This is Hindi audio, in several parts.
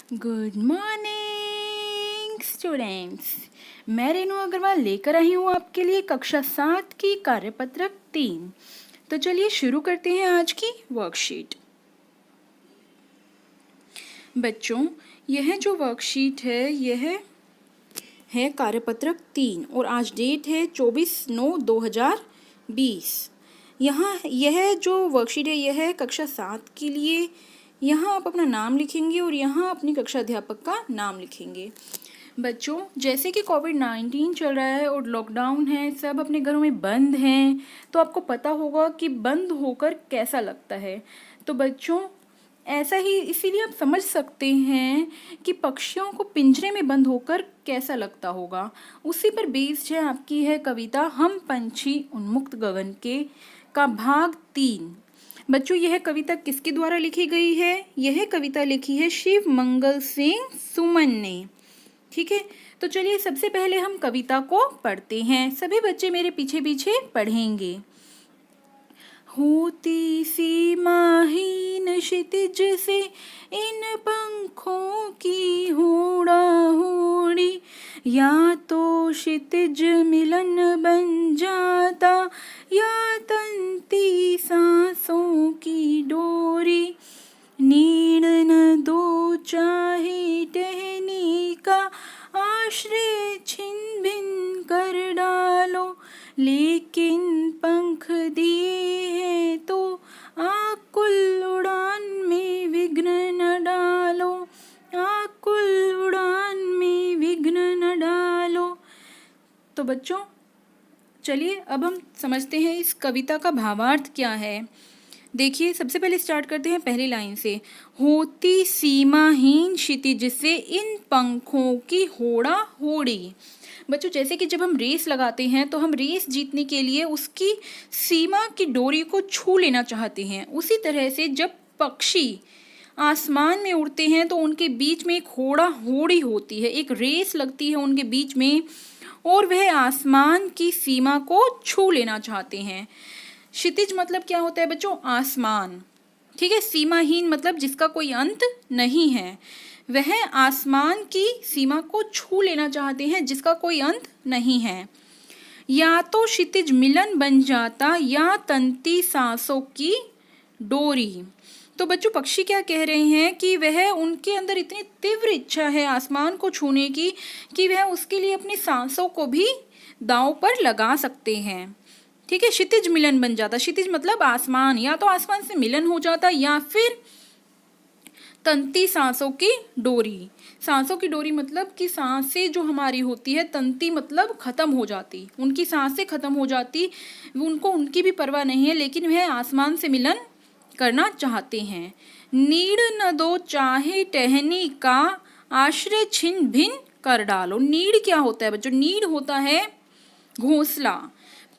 Good morning students. मैं रेनू अग्रवाल लेकर आई हूँ आपके लिए कक्षा 7 की कार्यपत्रक 3। तो चलिए शुरू करते हैं आज की वर्कशीट। बच्चों, यह जो वर्कशीट है यह है कार्यपत्रक 3 और आज डेट है 24/9/2020। यहाँ यह जो वर्कशीट है यह है कक्षा 7 के लिए। यहाँ आप अपना नाम लिखेंगे और यहाँ अपनी कक्षा अध्यापक का नाम लिखेंगे। बच्चों, जैसे कि कोविड-19 चल रहा है और लॉकडाउन है, सब अपने घरों में बंद हैं, तो आपको पता होगा कि बंद होकर कैसा लगता है। तो बच्चों, ऐसा ही इसीलिए आप समझ सकते हैं कि पक्षियों को पिंजरे में बंद होकर कैसा लगता होगा। उसी पर बेस्ड है आपकी है कविता हम पंछी उन्मुक्त गगन के का भाग 3। बच्चों, यह कविता किसके द्वारा लिखी गई है? यह कविता लिखी है शिव मंगल सिंह सुमन ने। ठीक है, तो चलिए सबसे पहले हम कविता को पढ़ते हैं। सभी बच्चे मेरे पीछे पीछे पढ़ेंगे। होती सीमाहीन क्षितिज से इन पंखों की होड़ा होड़ी, या तो क्षितिज मिलन बन जाता या तंती सांसों की डोरी। नीड़ न दो चाहे टहनी का आश्रय छिन भिन कर डालो, लेकिन पंख दिए हैं तो आकुल उड़ान में विघ्न न डालो, आकुल उड़ान में विघ्न न डालो। तो बच्चों, चलिए अब हम समझते हैं इस कविता का भावार्थ क्या है। देखिए, सबसे पहले स्टार्ट करते हैं पहली लाइन से। होती सीमाहीन क्षितिज से इन पंखों की होड़ा होड़ी। बच्चों, जैसे कि जब हम रेस लगाते हैं तो हम रेस जीतने के लिए उसकी सीमा की डोरी को छू लेना चाहते हैं। उसी तरह से जब पक्षी आसमान में उड़ते हैं तो उनके बीच में एक होड़ा होड़ी होती है, एक रेस लगती है उनके बीच में, और वह आसमान की सीमा को छू लेना चाहते हैं। क्षितिज मतलब क्या होता है बच्चों? आसमान। ठीक है, सीमाहीन मतलब जिसका कोई अंत नहीं है। वह आसमान की सीमा को छू लेना चाहते हैं जिसका कोई अंत नहीं है। या तो क्षितिज मिलन बन जाता या तंती सांसों की डोरी। तो बच्चों, पक्षी क्या कह रहे हैं कि वह उनके अंदर इतनी तीव्र इच्छा है आसमान को छूने की कि वह उसके लिए अपनी सांसों को भी दांव पर लगा सकते हैं। ठीक है, क्षितिज मिलन बन जाता। क्षितिज मतलब आसमान, या तो आसमान से मिलन हो जाता या फिर तंती सांसों की डोरी। सांसों की डोरी मतलब कि सांसें जो हमारी होती है, तंती मतलब खत्म हो जाती, उनकी सांसें खत्म हो जाती, उनको उनकी भी परवाह नहीं है, लेकिन वह आसमान से मिलन करना चाहते हैं। नीड़ न दो चाहे टहनी का आश्रय छिन भिन कर डालो। नीड़ क्या होता है बच्चों? नीड़ होता है घोंसला।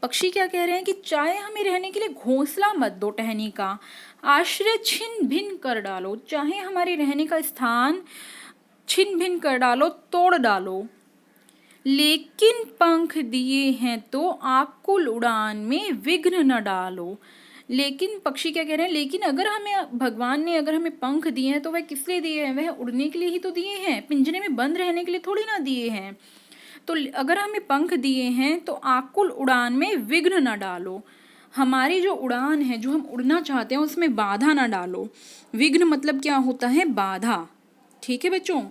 पक्षी क्या कह रहे हैं कि चाहे हमें रहने के लिए घोंसला मत दो टहनी का, आश्रय छिन भिन कर डालो, चाहे हमारे रहने का स्थान छिन भिन कर डालो, तोड़ डालो, लेकिन पंख दिए हैं तो आकुल उड़ान में विघ्न न डालो। लेकिन पक्षी क्या कह रहे हैं? लेकिन अगर हमें भगवान ने अगर हमें पंख दिए हैं तो वह किस लिए दिए हैं? वह उड़ने के लिए ही तो दिए हैं, पिंजरे में बंद रहने के लिए थोड़ी ना दिए हैं। तो अगर हमें पंख दिए हैं तो आकुल उड़ान में विघ्न न डालो। हमारी जो उड़ान है, जो हम उड़ना चाहते हैं, उसमें बाधा ना डालो। विघ्न मतलब क्या होता है? बाधा। ठीक है बच्चों,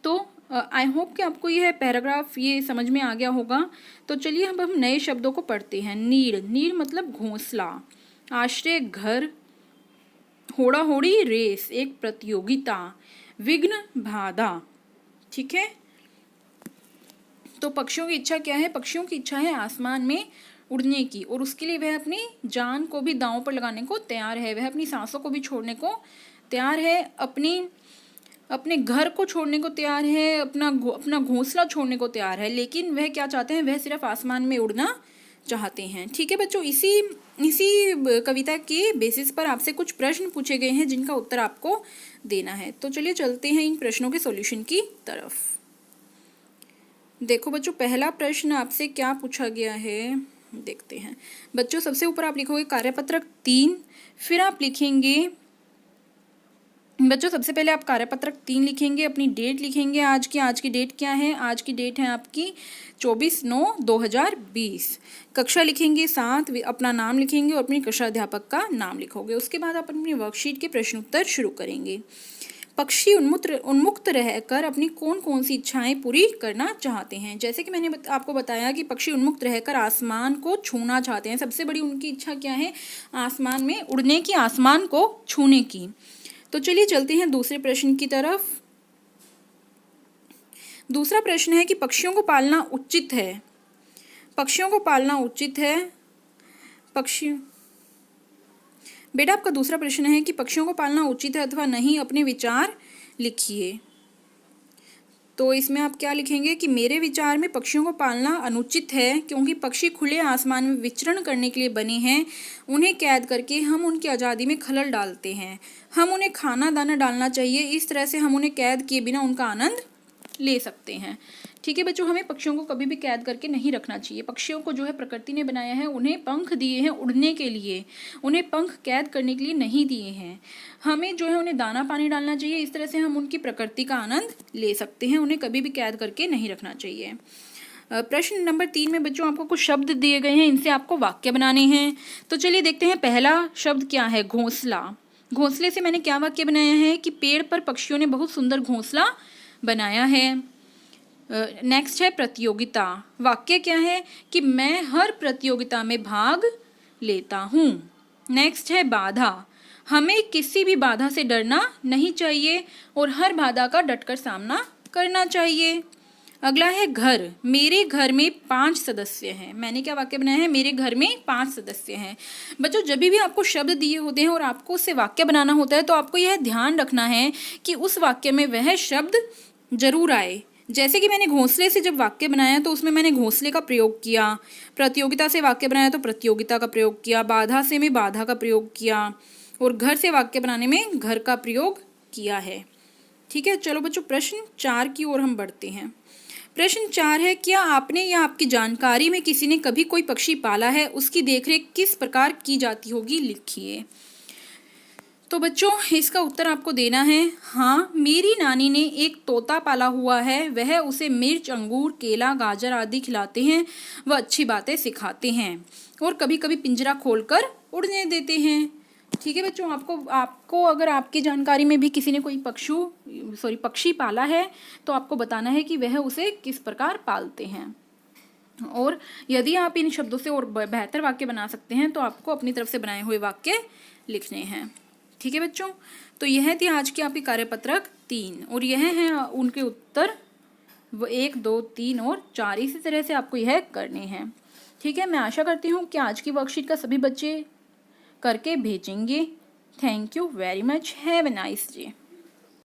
तो आई होप कि आपको यह पैराग्राफ ये समझ में आ गया होगा। तो चलिए अब हम नए शब्दों को पढ़ते हैं। नीड़, नीड़ मतलब घोंसला, आश्रय घर, होड़ा होड़ी रेस एक प्रतियोगिता, विघ्न बाधा। ठीक है, तो पक्षियों की इच्छा क्या है? पक्षियों की इच्छा है आसमान में उड़ने की, और उसके लिए वह अपनी जान को भी दांव पर लगाने को तैयार है। वह अपनी सांसों को भी छोड़ने को तैयार है, अपने घर को छोड़ने को तैयार है, अपना घोंसला छोड़ने को तैयार है, लेकिन वह क्या चाहते हैं? वह सिर्फ आसमान में उड़ना चाहते हैं। ठीक है बच्चों, इसी कविता के बेसिस पर आपसे कुछ प्रश्न पूछे गए हैं जिनका उत्तर आपको देना है। तो चलिए चलते हैं इन प्रश्नों के सॉल्यूशन की तरफ। देखो बच्चों, पहला प्रश्न आपसे क्या पूछा गया है, देखते हैं। बच्चों, सबसे ऊपर आप लिखोगे कार्यपत्रक 3, फिर आप लिखेंगे बच्चों सबसे पहले आप कार्यपत्रक 3 लिखेंगे, अपनी डेट लिखेंगे आज की डेट क्या है, आज की डेट है आपकी 24/9/2020। कक्षा लिखेंगे 7, अपना नाम लिखेंगे और अपनी कक्षा अध्यापक का नाम लिखोगे। उसके बाद आप अपनी वर्कशीट के प्रश्न उत्तर शुरू करेंगे। पक्षी उन्मुक्त रहकर अपनी कौन कौन सी इच्छाएं पूरी करना चाहते हैं। जैसे कि मैंने आपको बताया कि पक्षी उन्मुक्त रहकर आसमान को छूना चाहते हैं। सबसे बड़ी उनकी इच्छा क्या है, आसमान में उड़ने की, आसमान को छूने की। तो चलिए चलते हैं दूसरे प्रश्न की तरफ। दूसरा प्रश्न है कि पक्षियों को पालना उचित है। पक्षियों को पालना उचित है। बेटा आपका दूसरा प्रश्न है कि पक्षियों को पालना उचित है अथवा नहीं, अपने विचार लिखिए। तो इसमें आप क्या लिखेंगे कि मेरे विचार में पक्षियों को पालना अनुचित है, क्योंकि पक्षी खुले आसमान में विचरण करने के लिए बने हैं। उन्हें कैद करके हम उनकी आज़ादी में खलल डालते हैं। हम उन्हें खाना दाना डालना चाहिए, इस तरह से हम उन्हें कैद किए बिना उनका आनंद ले सकते हैं। ठीक है बच्चों, हमें पक्षियों को कभी भी कैद करके नहीं रखना चाहिए। पक्षियों को जो है प्रकृति ने बनाया है, उन्हें पंख दिए हैं उड़ने के लिए, उन्हें पंख कैद करने के लिए नहीं दिए हैं। हमें जो है उन्हें दाना पानी डालना चाहिए, इस तरह से हम उनकी प्रकृति का आनंद ले सकते हैं। उन्हें कभी भी कैद करके नहीं रखना चाहिए। प्रश्न नंबर 3 में बच्चों आपको कुछ शब्द दिए गए हैं, इनसे आपको वाक्य बनाने हैं। तो चलिए देखते हैं, पहला शब्द क्या है, घोंसला। घोंसले से मैंने क्या वाक्य बनाया है कि पेड़ पर पक्षियों ने बहुत सुंदर घोंसला बनाया है। नेक्स्ट है प्रतियोगिता। वाक्य क्या है कि मैं हर प्रतियोगिता में भाग लेता हूँ। नेक्स्ट है बाधा। हमें किसी भी बाधा से डरना नहीं चाहिए और हर बाधा का डटकर सामना करना चाहिए। अगला है घर। मेरे घर में 5 सदस्य हैं। मैंने क्या वाक्य बनाया है, मेरे घर में 5 सदस्य हैं। बच्चों जब भी आपको शब्द दिए होते हैं और आपको उससे वाक्य बनाना होता है, तो आपको यह ध्यान रखना है कि उस वाक्य में वह शब्द जरूर आए। जैसे कि मैंने घोंसले से जब वाक्य बनाया तो उसमें मैंने घोंसले का प्रयोग किया, प्रतियोगिता से वाक्य बनाया तो प्रतियोगिता का प्रयोग किया, बाधा से मैं बाधा का प्रयोग किया, और घर से वाक्य बनाने में घर का प्रयोग किया है। ठीक है, चलो बच्चों प्रश्न 4 की ओर हम बढ़ते हैं। प्रश्न 4 है, क्या आपने या आपकी जानकारी में किसी ने कभी कोई पक्षी पाला है, उसकी देखरेख किस प्रकार की जाती होगी, लिखिए। तो बच्चों इसका उत्तर आपको देना है, हाँ मेरी नानी ने एक तोता पाला हुआ है। वह उसे मिर्च, अंगूर, केला, गाजर आदि खिलाते हैं, वह अच्छी बातें सिखाते हैं और कभी कभी पिंजरा खोलकर उड़ने देते हैं। ठीक है बच्चों, आपको अगर आपकी जानकारी में भी किसी ने कोई पक्षी पाला है तो आपको बताना है कि वह उसे किस प्रकार पालते हैं। और यदि आप इन शब्दों से और बेहतर वाक्य बना सकते हैं तो आपको अपनी तरफ से बनाए हुए वाक्य लिखने हैं। ठीक है बच्चों, तो यह थी आज की आपकी कार्यपत्रक 3 और यह हैं उनके उत्तर 1, 2, 3 और 4। इसी तरह से आपको यह करने हैं। ठीक है, मैं आशा करती हूँ कि आज की वर्कशीट का सभी बच्चे करके भेजेंगे। Thank you very much, have a nice day.